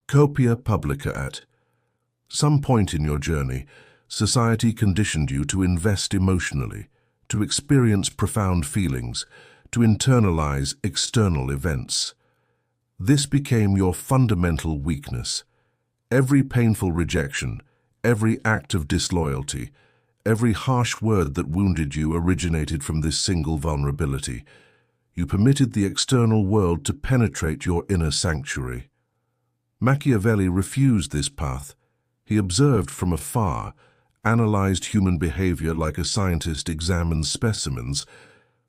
Copia publica at some point in your journey, society conditioned you to invest emotionally, to experience profound feelings, to internalize external events. This became your fundamental weakness. Every painful rejection, every act of disloyalty, every harsh word that wounded you originated from this single vulnerability. You permitted the external world to penetrate your inner sanctuary. Machiavelli refused this path. He observed from afar, analyzed human behavior like a scientist examines specimens,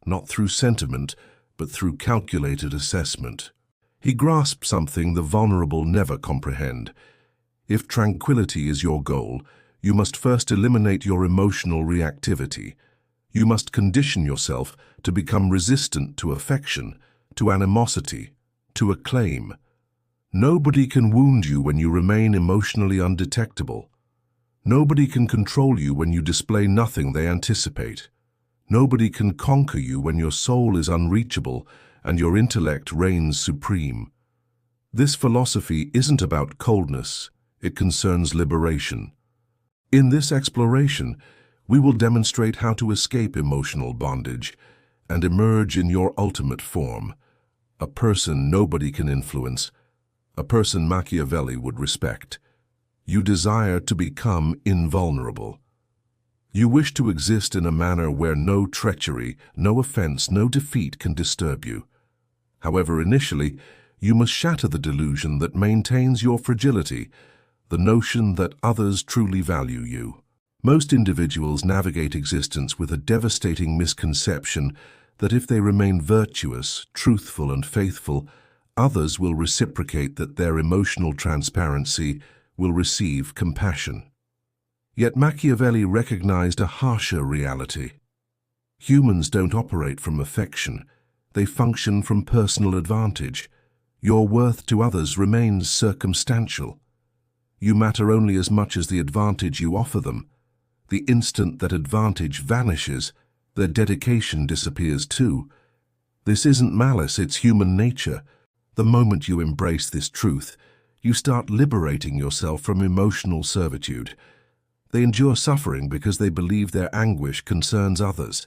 not through sentiment, but through calculated assessment. He grasped something the vulnerable never comprehend. If tranquility is your goal, you must first eliminate your emotional reactivity. You must condition yourself to become resistant to affection, to animosity, to acclaim. Nobody can wound you when you remain emotionally undetectable. Nobody can control you when you display nothing they anticipate. Nobody can conquer you when your soul is unreachable and your intellect reigns supreme. This philosophy isn't about coldness, it concerns liberation. In this exploration, we will demonstrate how to escape emotional bondage and emerge in your ultimate form, a person nobody can influence, a person Machiavelli would respect. You desire to become invulnerable. You wish to exist in a manner where no treachery, no offense, no defeat can disturb you. However, initially, you must shatter the delusion that maintains your fragility, the notion that others truly value you. Most individuals navigate existence with a devastating misconception that if they remain virtuous, truthful, and faithful, others will reciprocate, that their emotional transparency will receive compassion. Yet Machiavelli recognized a harsher reality. Humans don't operate from affection. They function from personal advantage. Your worth to others remains circumstantial. You matter only as much as the advantage you offer them. The instant that advantage vanishes, their dedication disappears too. This isn't malice, it's human nature. The moment you embrace this truth, you start liberating yourself from emotional servitude. They endure suffering because they believe their anguish concerns others.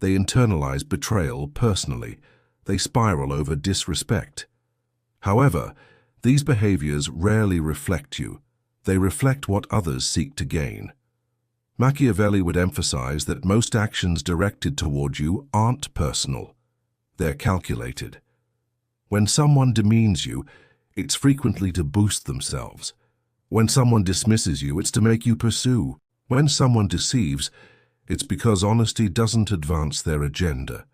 They internalize betrayal personally. They spiral over disrespect. However, these behaviors rarely reflect you. They reflect what others seek to gain. Machiavelli would emphasize that most actions directed toward you aren't personal. They're calculated. When someone demeans you, it's frequently to boost themselves. When someone dismisses you, it's to make you pursue. When someone deceives, it's because honesty doesn't advance their agenda.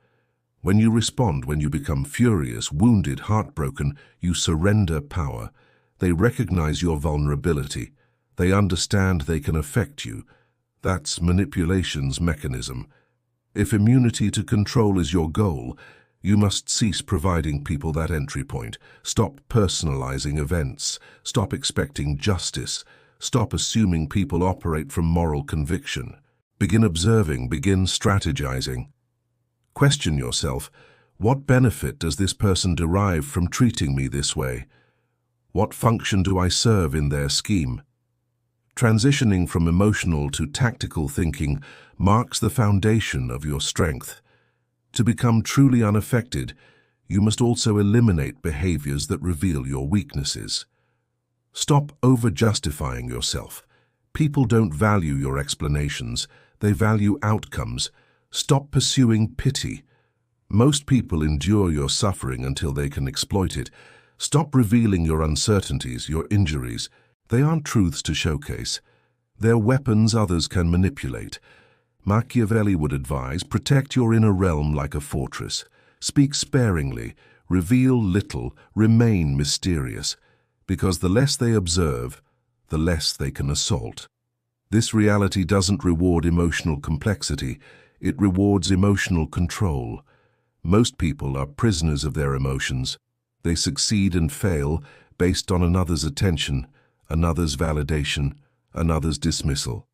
When you respond, when you become furious, wounded, heartbroken, you surrender power. They recognize your vulnerability. They understand they can affect you. That's manipulation's mechanism. If immunity to control is your goal, you must cease providing people that entry point. Stop personalizing events. Stop expecting justice. Stop assuming people operate from moral conviction. Begin observing, begin strategizing. Question yourself, what benefit does this person derive from treating me this way? What function do I serve in their scheme? Transitioning from emotional to tactical thinking marks the foundation of your strength. To become truly unaffected, you must also eliminate behaviors that reveal your weaknesses. Stop over-justifying yourself. People don't value your explanations, they value outcomes. Stop pursuing pity. Most people endure your suffering until they can exploit it. Stop revealing your uncertainties, your injuries. They aren't truths to showcase. They're weapons others can manipulate. Machiavelli would advise, protect your inner realm like a fortress. Speak sparingly, reveal little, remain mysterious, because the less they observe, the less they can assault. This reality doesn't reward emotional complexity, it rewards emotional control. Most people are prisoners of their emotions. They succeed and fail based on another's attention, another's validation, another's dismissal.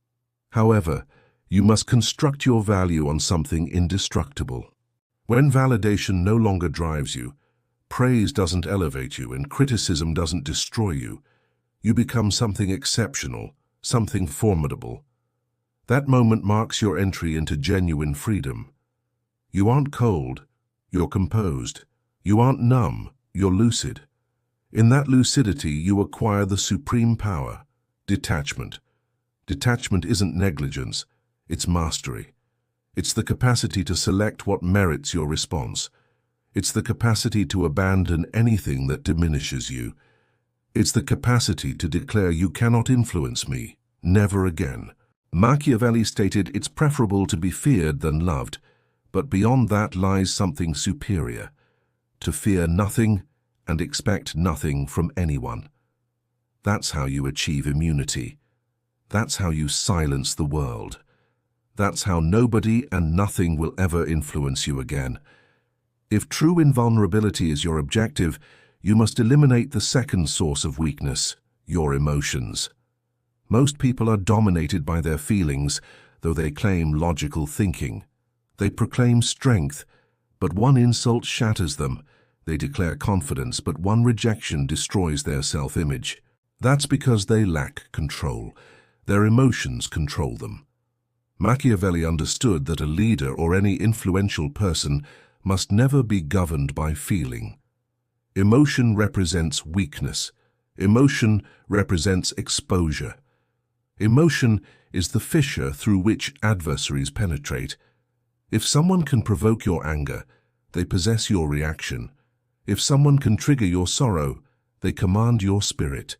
However, you must construct your value on something indestructible. When validation no longer drives you, praise doesn't elevate you, and criticism doesn't destroy you, You become something exceptional, something formidable. That moment marks your entry into genuine freedom. You aren't cold, you're composed. You aren't numb, you're lucid. In that lucidity, you acquire the supreme power, detachment. Detachment isn't negligence, it's mastery. It's the capacity to select what merits your response. It's the capacity to abandon anything that diminishes you. It's the capacity to declare you cannot influence me, never again. Machiavelli stated it's preferable to be feared than loved, but beyond that lies something superior. To fear nothing and expect nothing from anyone. That's how you achieve immunity. That's how you silence the world. That's how nobody and nothing will ever influence you again. If true invulnerability is your objective, you must eliminate the second source of weakness, your emotions. Most people are dominated by their feelings, though they claim logical thinking. They proclaim strength, but one insult shatters them. They declare confidence, but one rejection destroys their self-image. That's because they lack control. Their emotions control them. Machiavelli understood that a leader or any influential person must never be governed by feeling. Emotion represents weakness. Emotion represents exposure. Emotion is the fissure through which adversaries penetrate. If someone can provoke your anger, they possess your reaction. If someone can trigger your sorrow, they command your spirit.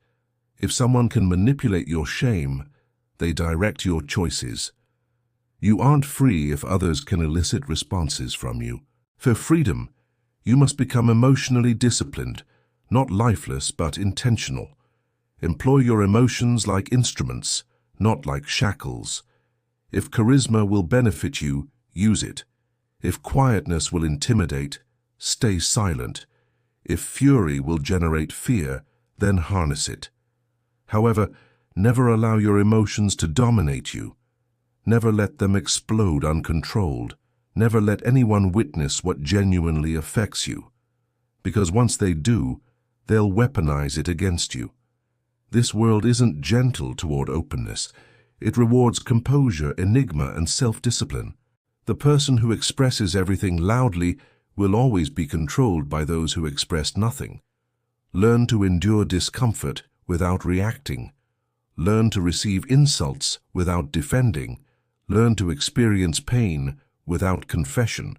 If someone can manipulate your shame, they direct your choices. You aren't free if others can elicit responses from you. For freedom, you must become emotionally disciplined, not lifeless but intentional. Employ your emotions like instruments, not like shackles. If charisma will benefit you, use it. If quietness will intimidate, stay silent. If fury will generate fear, then harness it. However, never allow your emotions to dominate you. Never let them explode uncontrolled. Never let anyone witness what genuinely affects you. Because once they do, they'll weaponize it against you. This world isn't gentle toward openness. It rewards composure, enigma, and self-discipline. The person who expresses everything loudly will always be controlled by those who express nothing. Learn to endure discomfort without reacting. Learn to receive insults without defending. Learn to experience pain without confession.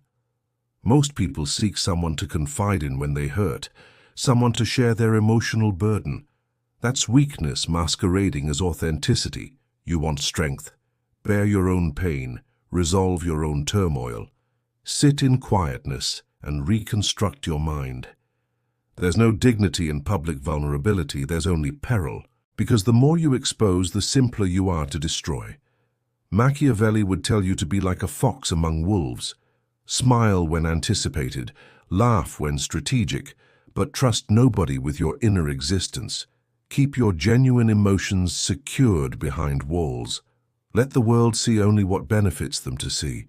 Most people seek someone to confide in when they hurt, someone to share their emotional burden. That's weakness masquerading as authenticity. You want strength. Bear your own pain. Resolve your own turmoil. Sit in quietness and reconstruct your mind. There's no dignity in public vulnerability, there's only peril, because the more you expose, the simpler you are to destroy. Machiavelli would tell you to be like a fox among wolves. Smile when anticipated, laugh when strategic, but trust nobody with your inner existence. Keep your genuine emotions secured behind walls. Let the world see only what benefits them to see.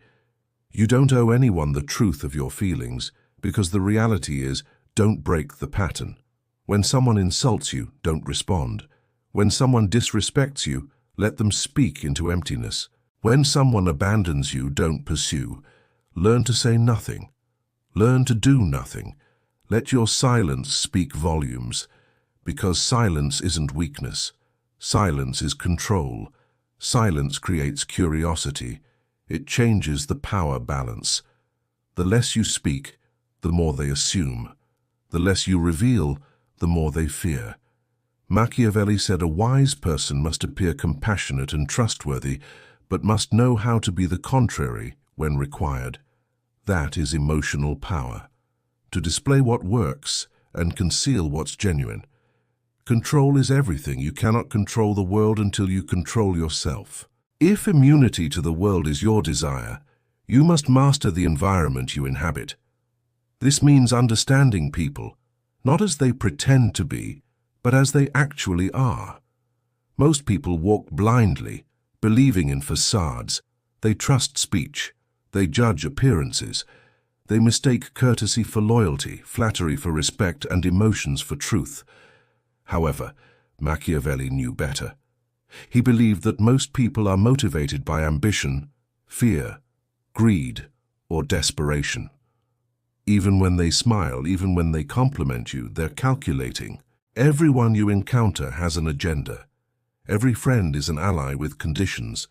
You don't owe anyone the truth of your feelings, because the reality is, don't break the pattern. When someone insults you, don't respond. When someone disrespects you, let them speak into emptiness. When someone abandons you, don't pursue. Learn to say nothing. Learn to do nothing. Let your silence speak volumes. Because silence isn't weakness. Silence is control. Silence creates curiosity. It changes the power balance. The less you speak, the more they assume. The less you reveal, the more they fear. Machiavelli said a wise person must appear compassionate and trustworthy, but must know how to be the contrary when required. That is emotional power. To display what works and conceal what's genuine. Control is everything. You cannot control the world until you control yourself. If immunity to the world is your desire, you must master the environment you inhabit. This means understanding people, not as they pretend to be, but as they actually are. Most people walk blindly, believing in facades. They trust speech. They judge appearances. They mistake courtesy for loyalty, flattery for respect, and emotions for truth. However, Machiavelli knew better. He believed that most people are motivated by ambition, fear, greed, or desperation. Even when they smile, even when they compliment you, they're calculating. Everyone you encounter has an agenda. Every friend is an ally with conditions.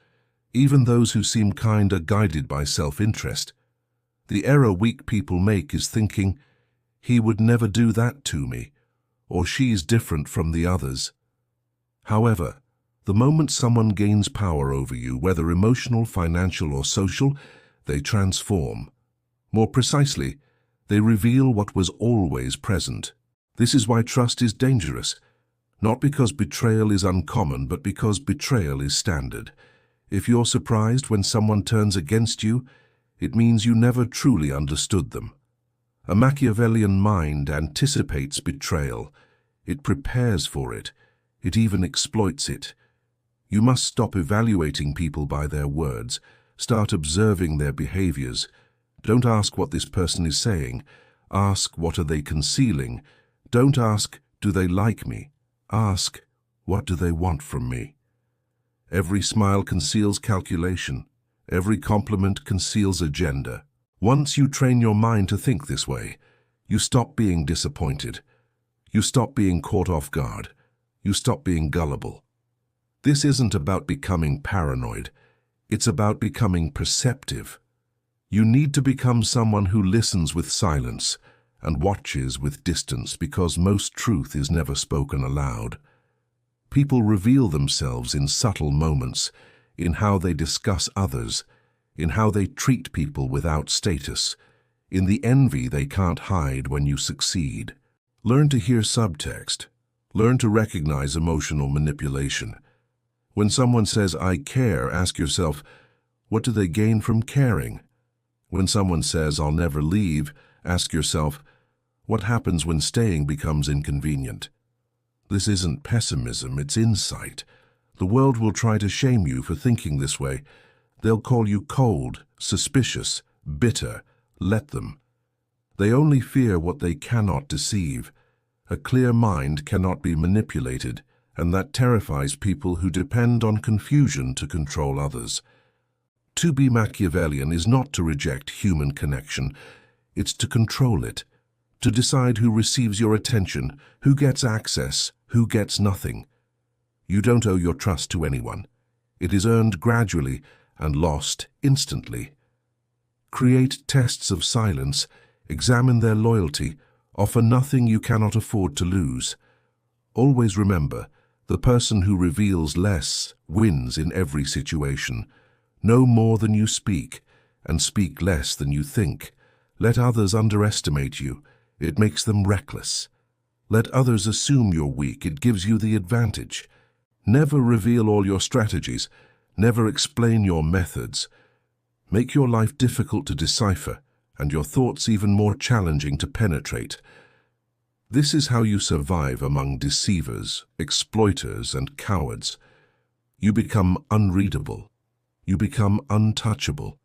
Even those who seem kind are guided by self-interest. The error weak people make is thinking, "He would never do that to me," or "She's different from the others." However, the moment someone gains power over you, whether emotional, financial, or social, they transform. More precisely, they reveal what was always present. This is why trust is dangerous. Not because betrayal is uncommon, but because betrayal is standard. If you're surprised when someone turns against you, it means you never truly understood them. A Machiavellian mind anticipates betrayal. It prepares for it. It even exploits it. You must stop evaluating people by their words. Start observing their behaviors. Don't ask what this person is saying. Ask, what are they concealing? Don't ask, do they like me? Ask, what do they want from me? Every smile conceals calculation. Every compliment conceals agenda. Once you train your mind to think this way, you stop being disappointed. You stop being caught off guard. You stop being gullible. This isn't about becoming paranoid. It's about becoming perceptive. You need to become someone who listens with silence and watches with distance, because most truth is never spoken aloud. People reveal themselves in subtle moments, in how they discuss others, in how they treat people without status, in the envy they can't hide when you succeed. Learn to hear subtext. Learn to recognize emotional manipulation. When someone says, "I care," ask yourself, what do they gain from caring? When someone says, "I'll never leave," ask yourself, what happens when staying becomes inconvenient? This isn't pessimism, it's insight. The world will try to shame you for thinking this way. They'll call you cold, suspicious, bitter. Let them. They only fear what they cannot deceive. A clear mind cannot be manipulated, and that terrifies people who depend on confusion to control others. To be Machiavellian is not to reject human connection. It's to control it, to decide who receives your attention, who gets access, who gets nothing. You don't owe your trust to anyone. It is earned gradually and lost instantly. Create tests of silence, examine their loyalty, offer nothing you cannot afford to lose. Always remember, the person who reveals less wins in every situation. Know more than you speak, and speak less than you think. Let others underestimate you. It makes them reckless. Let others assume you're weak. It gives you the advantage. Never reveal all your strategies. Never explain your methods. Make your life difficult to decipher, and your thoughts even more challenging to penetrate. This is how you survive among deceivers, exploiters, and cowards. You become unreadable. You become untouchable.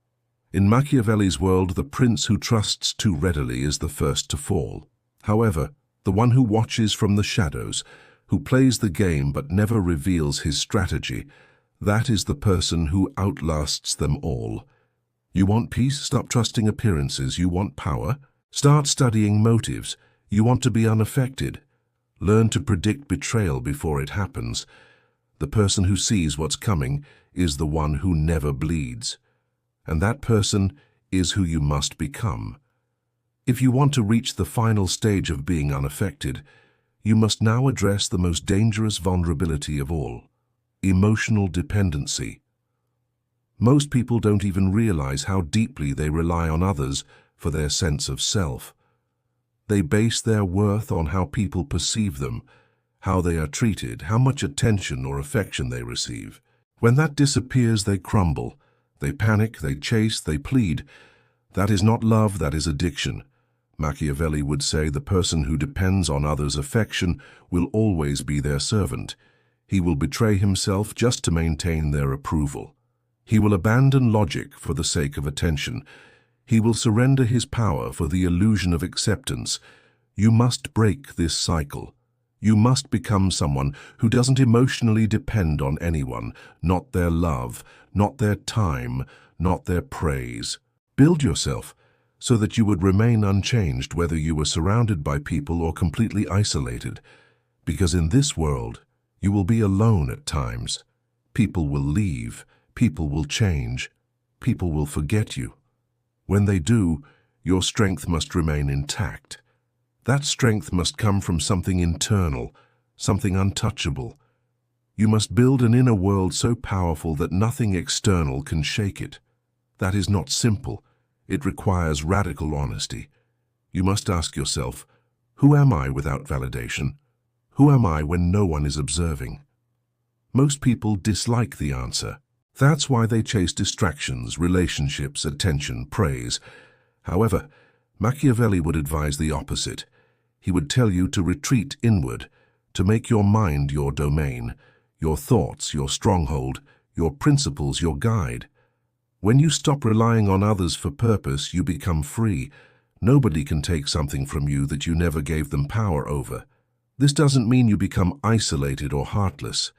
In Machiavelli's world, the prince who trusts too readily is the first to fall. However, the one who watches from the shadows, who plays the game but never reveals his strategy, that is the person who outlasts them all. You want peace? Stop trusting appearances. You want power? Start studying motives. You want to be unaffected? Learn to predict betrayal before it happens. The person who sees what's coming is the one who never bleeds. And that person is who you must become. If you want to reach the final stage of being unaffected, you must now address the most dangerous vulnerability of all: emotional dependency. Most people don't even realize how deeply they rely on others for their sense of self. They base their worth on how people perceive them, how they are treated, how much attention or affection they receive. When that disappears, they crumble. They panic, they chase, they plead. That is not love, that is addiction. Machiavelli would say the person who depends on others' affection will always be their servant. He will betray himself just to maintain their approval. He will abandon logic for the sake of attention. He will surrender his power for the illusion of acceptance. You must break this cycle. You must become someone who doesn't emotionally depend on anyone, not their love, not their time, not their praise. Build yourself so that you would remain unchanged whether you were surrounded by people or completely isolated. Because in this world, you will be alone at times. People will leave, people will change, people will forget you. When they do, your strength must remain intact. That strength must come from something internal, something untouchable. You must build an inner world so powerful that nothing external can shake it. That is not simple. It requires radical honesty. You must ask yourself, who am I without validation? Who am I when no one is observing? Most people dislike the answer. That's why they chase distractions, relationships, attention, praise. However, Machiavelli would advise the opposite. He would tell you to retreat inward, to make your mind your domain, your thoughts your stronghold, your principles your guide. When you stop relying on others for purpose, you become free. Nobody can take something from you that you never gave them power over. This doesn't mean you become isolated or heartless.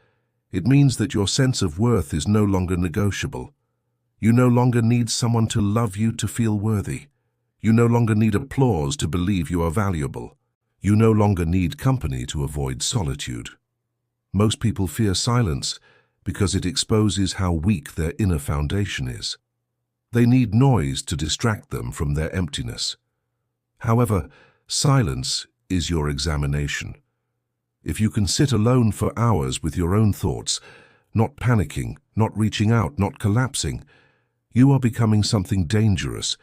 It means that your sense of worth is no longer negotiable. You no longer need someone to love you to feel worthy. You no longer need applause to believe you are valuable. You no longer need company to avoid solitude. Most people fear silence because it exposes how weak their inner foundation is. They need noise to distract them from their emptiness. However, silence is your examination. If you can sit alone for hours with your own thoughts, not panicking, not reaching out, not collapsing, you are becoming something dangerous.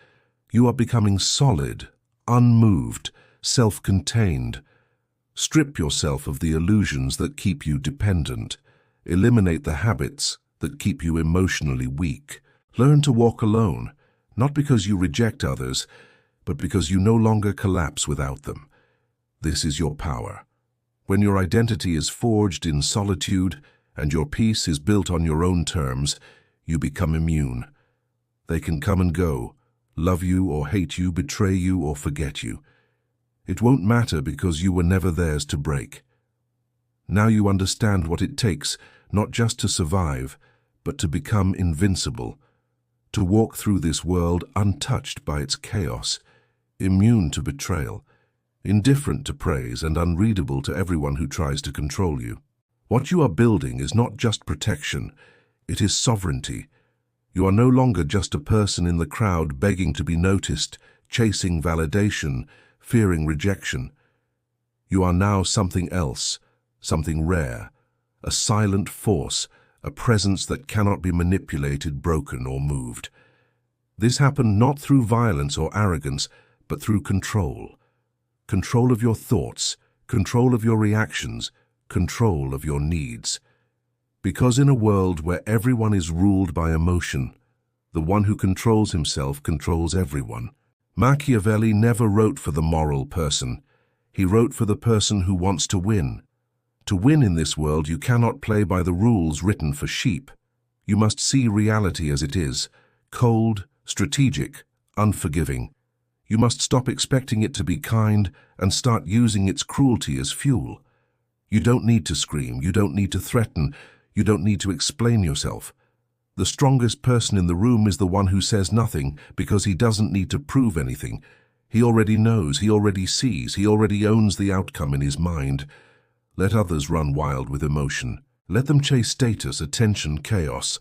You are becoming solid, unmoved, self-contained. Strip yourself of the illusions that keep you dependent. Eliminate the habits that keep you emotionally weak. Learn to walk alone, not because you reject others, but because you no longer collapse without them. This is your power. When your identity is forged in solitude and your peace is built on your own terms, you become immune. They can come and go, love you or hate you, betray you or forget you. It won't matter because you were never theirs to break. Now you understand what it takes, not just to survive, but to become invincible, to walk through this world untouched by its chaos, immune to betrayal, indifferent to praise and unreadable to everyone who tries to control you. What you are building is not just protection, it is sovereignty. You are no longer just a person in the crowd begging to be noticed, chasing validation, fearing rejection. You are now something else, something rare, a silent force, a presence that cannot be manipulated, broken, or moved. This happened not through violence or arrogance, but through control. Control of your thoughts, control of your reactions, control of your needs. Because in a world where everyone is ruled by emotion, the one who controls himself controls everyone. Machiavelli never wrote for the moral person. He wrote for the person who wants to win. To win in this world, you cannot play by the rules written for sheep. You must see reality as it is, cold, strategic, unforgiving. You must stop expecting it to be kind and start using its cruelty as fuel. You don't need to scream, you don't need to threaten, you don't need to explain yourself. The strongest person in the room is the one who says nothing because he doesn't need to prove anything. He already knows, he already sees, he already owns the outcome in his mind. Let others run wild with emotion. Let them chase status, attention, chaos.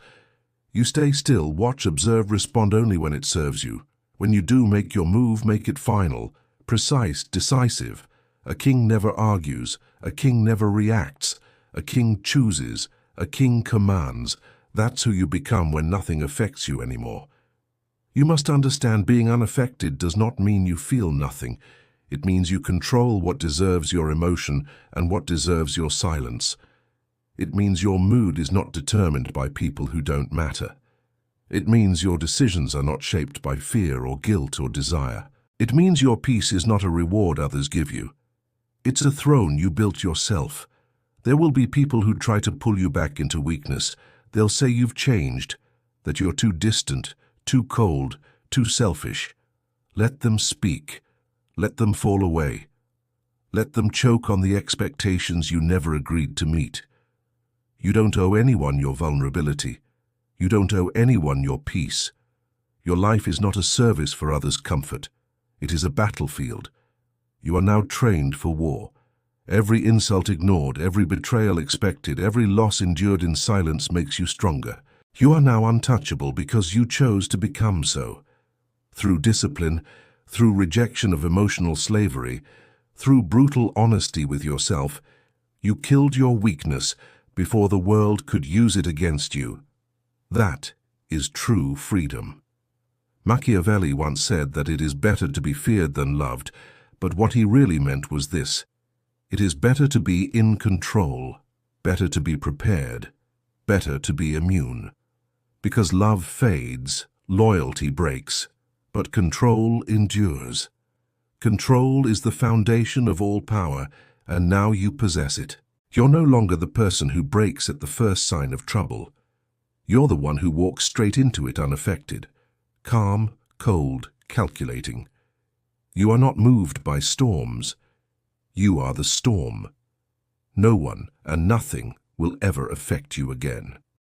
You stay still, watch, observe, respond only when it serves you. When you do make your move, make it final, precise, decisive. A king never argues, a king never reacts, a king chooses, a king commands. That's who you become when nothing affects you anymore. You must understand being unaffected does not mean you feel nothing. It means you control what deserves your emotion and what deserves your silence. It means your mood is not determined by people who don't matter. It means your decisions are not shaped by fear or guilt or desire. It means your peace is not a reward others give you. It's a throne you built yourself. There will be people who try to pull you back into weakness. They'll say you've changed, that you're too distant, too cold, too selfish. Let them speak. Let them fall away. Let them choke on the expectations you never agreed to meet. You don't owe anyone your vulnerability. You don't owe anyone your peace. Your life is not a service for others' comfort. It is a battlefield. You are now trained for war. Every insult ignored, every betrayal expected, every loss endured in silence makes you stronger. You are now untouchable because you chose to become so. Through discipline, through rejection of emotional slavery, through brutal honesty with yourself, you killed your weakness before the world could use it against you. That is true freedom. Machiavelli once said that it is better to be feared than loved, but what he really meant was this: it is better to be in control, better to be prepared, better to be immune. Because love fades, loyalty breaks, but control endures. Control is the foundation of all power, and now you possess it. You're no longer the person who breaks at the first sign of trouble. You're the one who walks straight into it unaffected, calm, cold, calculating. You are not moved by storms. You are the storm. No one and nothing will ever affect you again.